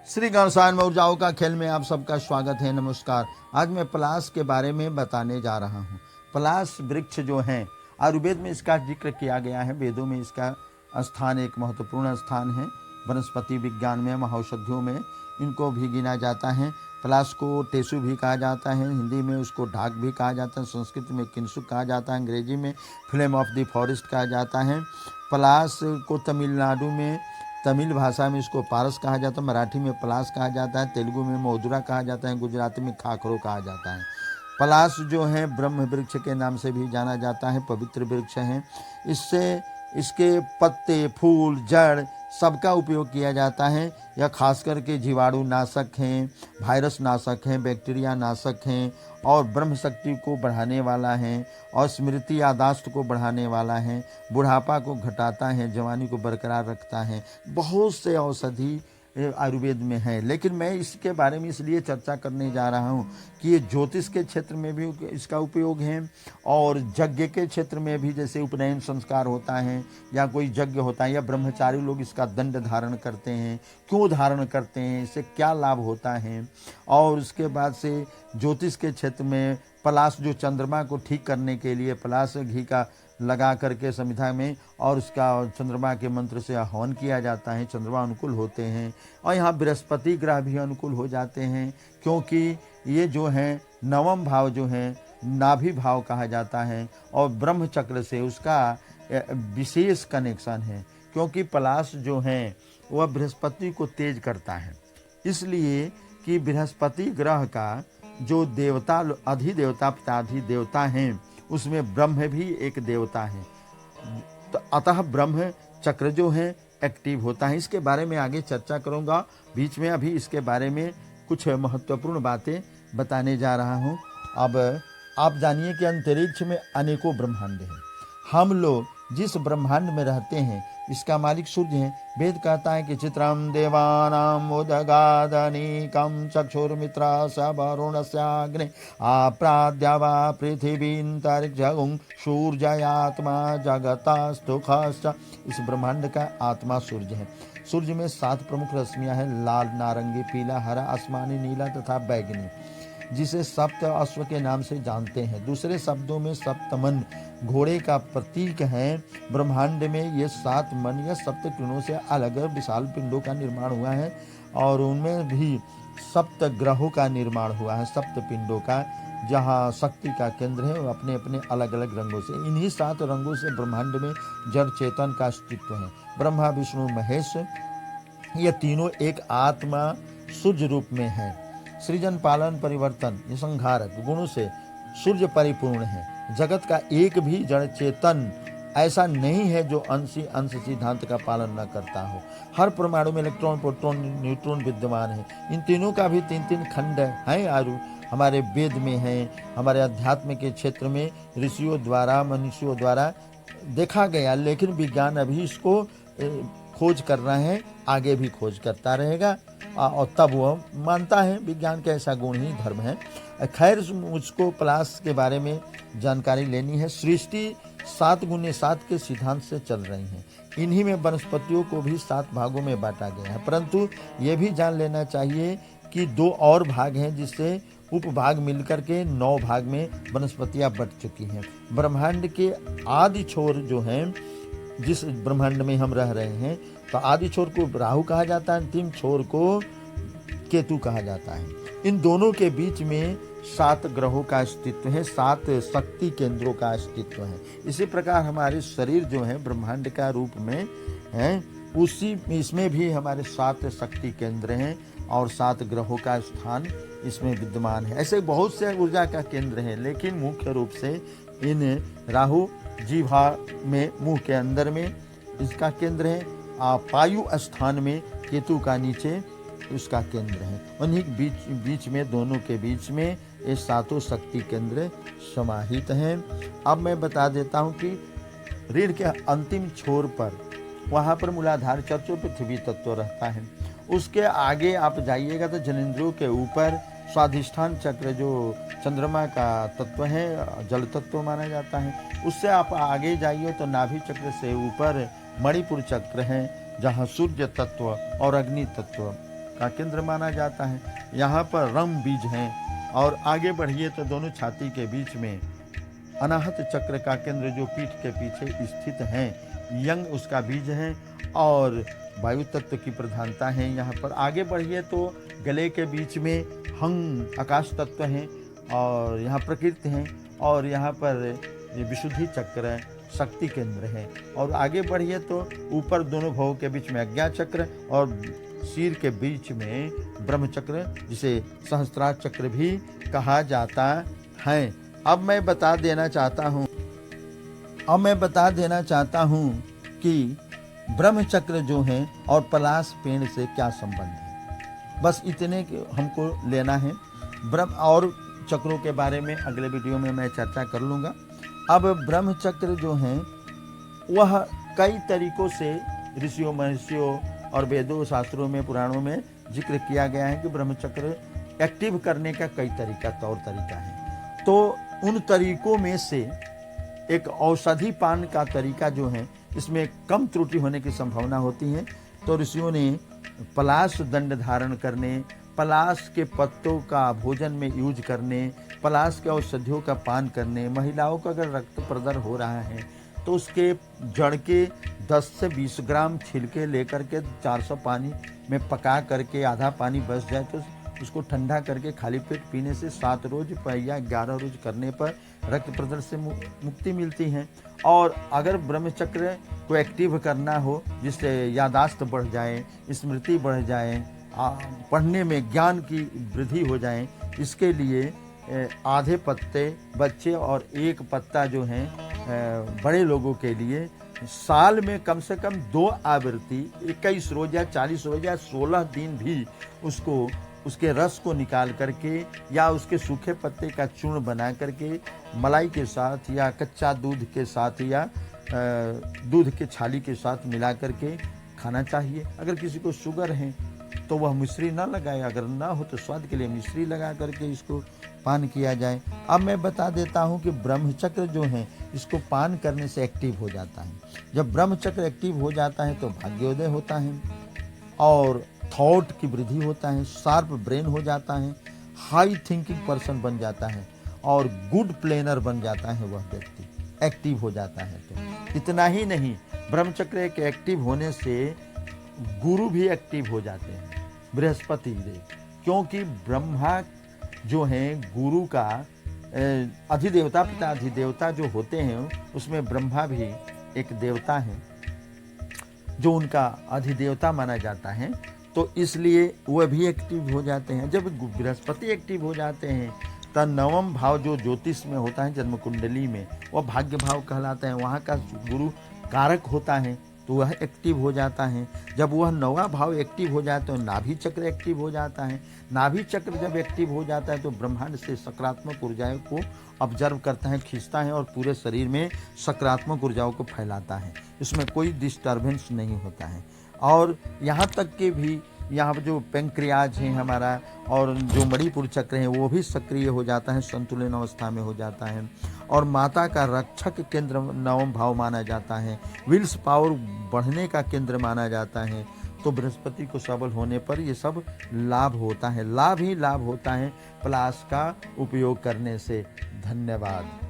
श्री गणेशायन में ऊर्जाओं का खेल में आप सबका स्वागत है। नमस्कार। आज मैं पलाश के बारे में बताने जा रहा हूँ। पलाश वृक्ष जो है, आयुर्वेद में इसका जिक्र किया गया है। वेदों में इसका स्थान एक महत्वपूर्ण स्थान है। वनस्पति विज्ञान में, महौषधियों में इनको भी गिना जाता है। पलाश को टेसु भी कहा जाता है, हिंदी में उसको ढाक भी कहा जाता है, संस्कृत में किंसुक कहा जाता है, अंग्रेजी में फ्लेम ऑफ द फॉरेस्ट कहा जाता है। पलाश को तमिलनाडु में, तमिल भाषा में इसको पारस कहा जाता है, मराठी में पलाश कहा जाता है, तेलुगु में मोदुरा कहा जाता है, गुजराती में खाखरो कहा जाता है। पलाश जो है ब्रह्म वृक्ष के नाम से भी जाना जाता है, पवित्र वृक्ष है। इससे इसके पत्ते, फूल, जड़ सबका उपयोग किया जाता है। यह खास करके जीवाणु नाशक हैं, वायरस नाशक हैं, बैक्टीरिया नाशक हैं और ब्रह्म शक्ति को बढ़ाने वाला है और स्मृति यादाश्त को बढ़ाने वाला है, बुढ़ापा को घटाता है, जवानी को बरकरार रखता है। बहुत से औषधि आयुर्वेद में है, लेकिन मैं इसके बारे में इसलिए चर्चा करने जा रहा हूँ कि ये ज्योतिष के क्षेत्र में भी इसका उपयोग है और यज्ञ के क्षेत्र में भी, जैसे उपनयन संस्कार होता है या कोई यज्ञ होता है या ब्रह्मचारी लोग इसका दंड धारण करते हैं, क्यों धारण करते हैं, इससे क्या लाभ होता है। और उसके बाद से ज्योतिष के क्षेत्र में पलाश जो चंद्रमा को ठीक करने के लिए पलाश घी का लगा करके संविधा में और उसका चंद्रमा के मंत्र से हवन किया जाता है, चंद्रमा अनुकूल होते हैं। और यहाँ बृहस्पति ग्रह भी अनुकूल हो जाते हैं, क्योंकि ये जो है नवम भाव जो है नाभि भाव कहा जाता है और ब्रह्म चक्र से उसका विशेष कनेक्शन है, क्योंकि पलाश जो है वह बृहस्पति को तेज करता है। इसलिए कि बृहस्पति ग्रह का जो देवता, अधिदेवता, पिताधिदेवता हैं, उसमें ब्रह्म भी एक देवता है। तो अतः ब्रह्म चक्र जो है एक्टिव होता है। इसके बारे में आगे चर्चा करूंगा। बीच में अभी इसके बारे में कुछ महत्वपूर्ण बातें बताने जा रहा हूं। अब आप जानिए कि अंतरिक्ष में अनेकों ब्रह्मांड हैं। हम लोग जिस ब्रह्मांड में रहते हैं इसका मालिक सूर्य है। वेद कहता है कि चित्रम देवानाम उदगादनीकम चक्षुर्मित्रा वरुणस्याग्ने आप्राद्यावा पृथिवीन्तरिक्षं सूर्यात्मा जगतास्तुखश्च। इस ब्रह्मांड का आत्मा सूर्य है। सूर्य में 7 प्रमुख रश्मियां हैं, लाल, नारंगी, पीला, हरा, आसमानी, नीला तथा बैगनी, जिसे सप्त अश्व के नाम से जानते हैं। दूसरे शब्दों में सप्तमन घोड़े का प्रतीक है। ब्रह्मांड में ये 7 मन या सप्त किरणों से अलग विशाल पिंडों का निर्माण हुआ है और उनमें भी 7 ग्रहों का निर्माण हुआ है, 7 पिंडों का, जहाँ शक्ति का केंद्र है। वो अपने अपने अलग अलग रंगों से, इन्हीं 7 रंगों से ब्रह्मांड में जड़ चेतन का अस्तित्व है। ब्रह्मा, विष्णु, महेश ये तीनों एक आत्मा सूर्य रूप में है। सृजन, पालन, परिवर्तन, ये संहारक गुणों से सूर्य परिपूर्ण है। जगत का एक भी जड़ चेतन ऐसा नहीं है जो अंश सिद्धांत का पालन न करता हो। हर परमाणु में इलेक्ट्रॉन, प्रोटॉन, न्यूट्रॉन विद्यमान है। इन तीनों का भी 3-3 खंड है, हमारे वेद में है, हमारे अध्यात्म के क्षेत्र में ऋषियों द्वारा, मनुष्यों द्वारा देखा गया। लेकिन विज्ञान अभी इसको खोज कर रहे हैं, आगे भी खोज करता रहेगा और तब वो मानता है विज्ञान का ऐसा गुण ही धर्म है। खैर, मुझको पलाश के बारे में जानकारी लेनी है। सृष्टि 7 × 7 के सिद्धांत से चल रही है। इन्हीं में वनस्पतियों को भी 7 भागों में बांटा गया है, परंतु ये भी जान लेना चाहिए कि 2 और भाग हैं, जिससे उपभाग मिलकर के 9 भाग में वनस्पतियां बट चुकी हैं। ब्रह्मांड के आदि छोर जो हैं, जिस ब्रह्मांड में हम रह रहे हैं, तो आदि छोर को राहु कहा जाता है, अंतिम छोर को केतु कहा जाता है। इन दोनों के बीच में 7 ग्रहों का अस्तित्व है, 7 शक्ति केंद्रों का अस्तित्व है। इसी प्रकार हमारे शरीर जो है ब्रह्मांड का रूप में है, उसी इसमें भी हमारे 7 शक्ति केंद्र हैं और 7 ग्रहों का स्थान इसमें विद्यमान है। ऐसे बहुत से ऊर्जा का केंद्र है, लेकिन मुख्य रूप से इन राहु जीवा में, मुंह के अंदर में इसका केंद्र है। पायु स्थान में केतु का नीचे उसका केंद्र है। उन्हीं बीच में, दोनों के बीच में ये 7 शक्ति केंद्र समाहित हैं। अब मैं बता देता हूँ कि रीढ़ के अंतिम छोर पर, वहाँ पर मूलाधार चर्चो पृथ्वी तत्व रहता है। उसके आगे आप जाइएगा तो जनेंद्रियों के ऊपर स्वाधिष्ठान चक्र जो चंद्रमा का तत्व है, जल तत्व माना जाता है। उससे आप आगे जाइए तो नाभि चक्र से ऊपर मणिपुर चक्र है, जहाँ सूर्य तत्व और अग्नि तत्व का केंद्र माना जाता है। यहाँ पर रम बीज हैं और आगे बढ़िए तो दोनों छाती के बीच में अनाहत चक्र का केंद्र जो पीठ के पीछे स्थित है, यंग उसका बीज है और वायु तत्व की प्रधानता है। यहाँ पर आगे बढ़िए तो गले के बीच में हंग आकाश तत्व है और यहाँ प्रकृति है और यहाँ पर ये विशुद्धि चक्र शक्ति केंद्र है। और आगे बढ़िए तो ऊपर दोनों भवों के बीच में अज्ञा चक्र और सिर के बीच में ब्रह्म चक्र, जिसे सहस्त्रार चक्र भी कहा जाता है। अब मैं बता देना चाहता हूँ कि ब्रह्म चक्र जो है और पलाश पेड़ से क्या संबंध है। बस इतने हमको लेना है। ब्रह्म और चक्रों के बारे में अगले वीडियो में मैं चर्चा कर लूँगा। अब ब्रह्म चक्र जो है वह कई तरीकों से ऋषियों महर्षियों और वेदों शास्त्रों में पुराणों में जिक्र किया गया है कि ब्रह्म चक्र एक्टिव करने का कई तौर तरीका है। तो उन तरीकों में से एक औषधि पान का तरीका जो है, इसमें कम त्रुटि होने की संभावना होती है। तो ऋषियों ने पलाश दंड धारण करने, पलाश के पत्तों का भोजन में यूज करने, पलाश के औषधियों का पान करने, महिलाओं का अगर रक्त प्रदर हो रहा है तो उसके जड़ के 10 से 20 ग्राम छिलके लेकर के 400 पानी में पका करके आधा पानी बच जाए तो उसको ठंडा करके खाली पेट पीने से 7 रोज या 11 रोज करने पर रक्त प्रदर से मुक्ति मिलती है। और अगर ब्रह्मचक्र को एक्टिव करना हो, जिससे यादाश्त बढ़ जाए, स्मृति बढ़ जाए, पढ़ने में ज्ञान की वृद्धि हो जाए, इसके लिए आधे पत्ते बच्चे और एक पत्ता जो है बड़े लोगों के लिए साल में कम से कम 2 आवृत्ति 21 रोज या 40 रोज या 16 दिन भी उसके रस को निकाल करके या उसके सूखे पत्ते का चूर्ण बना करके मलाई के साथ या कच्चा दूध के साथ या दूध के छाली के साथ मिला करके खाना चाहिए। अगर किसी को शुगर है तो वह मिश्री ना लगाए, अगर ना हो तो स्वाद के लिए मिश्री लगा करके इसको पान किया जाए। अब मैं बता देता हूँ कि ब्रह्मचक्र जो है इसको पान करने से एक्टिव हो जाता है। जब ब्रह्मचक्र एक्टिव हो जाता है तो भाग्योदय होता है और थॉट की वृद्धि होता है, शार्प ब्रेन हो जाता है, हाई थिंकिंग पर्सन बन जाता है और गुड प्लेनर बन जाता है वह व्यक्ति, एक्टिव हो जाता है। तो इतना ही नहीं, ब्रह्मचक्र के एक्टिव होने से गुरु भी एक्टिव हो जाते हैं, बृहस्पति देव, क्योंकि ब्रह्मा जो हैं गुरु का अधिदेवता, पिता अधिदेवता जो होते हैं उसमें ब्रह्मा भी एक देवता है जो उनका अधिदेवता माना जाता है। तो इसलिए वह भी एक्टिव हो जाते हैं। जब बृहस्पति एक्टिव हो जाते हैं तब 9वां भाव जो ज्योतिष में होता है जन्म कुंडली में, वह भाग्य भाव कहलाता है। वहाँ का गुरु कारक होता है तो वह एक्टिव हो जाता है। जब वह 9वां भाव एक्टिव हो जाता है तो नाभि चक्र एक्टिव हो जाता है। नाभि चक्र जब एक्टिव हो जाता है तो ब्रह्मांड से सकारात्मक ऊर्जाओं को ऑब्जर्व करता है, खींचता है और पूरे शरीर में सकारात्मक ऊर्जाओं को फैलाता है। इसमें कोई डिस्टर्बेंस नहीं होता है। और यहाँ तक कि भी यहाँ जो पेंक्रियाज है हमारा और जो मणिपुर चक्र है वो भी सक्रिय हो जाता है, संतुलन अवस्था में हो जाता है। और माता का रक्षक केंद्र 9वां भाव माना जाता है, विल्स पावर बढ़ने का केंद्र माना जाता है। तो बृहस्पति को सबल होने पर ये सब लाभ होता है, लाभ ही लाभ होता है पलाश का उपयोग करने से। धन्यवाद।